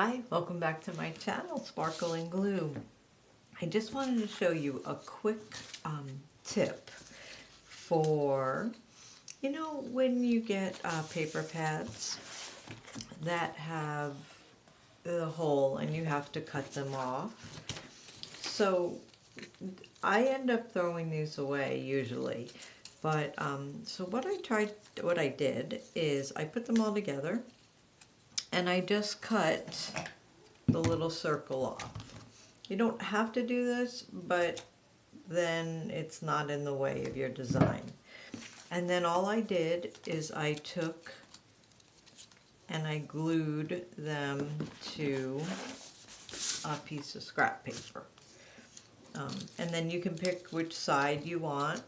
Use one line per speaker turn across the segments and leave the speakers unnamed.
Hi, welcome back to my channel, Sparkle and Glue. I just wanted to show you a quick tip for, when you get paper pads that have the hole and you have to cut them off. So I end up throwing these away usually, but so what I did is I put them all together and I just cut the little circle off. You don't have to do this, but then it's not in the way of your design. And then all I did is I took and I glued them to a piece of scrap paper. And then you can pick which side you want.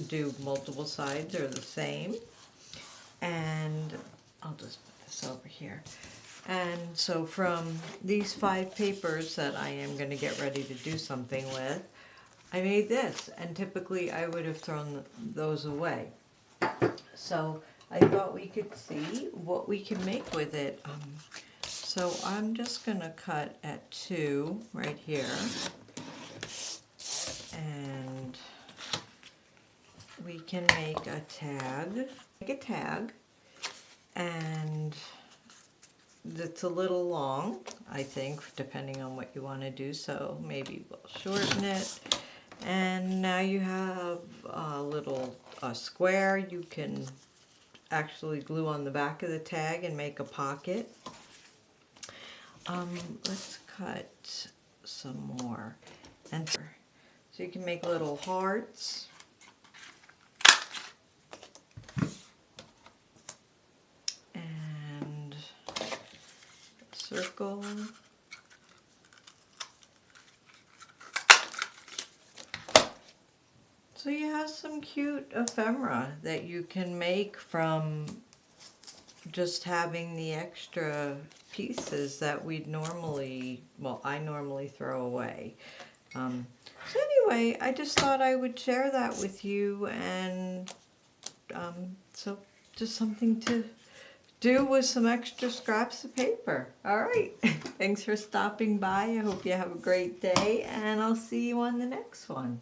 Do multiple sides or the same. And I'll just put this over here. And so from these 5 papers that I am going to get ready to do something with, I made this, and typically I would have thrown those away. So I thought we could see what we can make with it. So I'm just going to cut at 2 right here, and we can make a tag. And it's a little long, I think, depending on what you want to do, so maybe we'll shorten it. And now you have a little square you can actually glue on the back of the tag and make a pocket. Let's cut some more. And so you can make little hearts. Circle. So you have some cute ephemera that you can make from just having the extra pieces that we'd normally, well, I normally throw away. So anyway, I just thought I would share that with you, and so just something to do with some extra scraps of paper. All right, thanks for stopping by. I hope you have a great day, and I'll see you on the next one.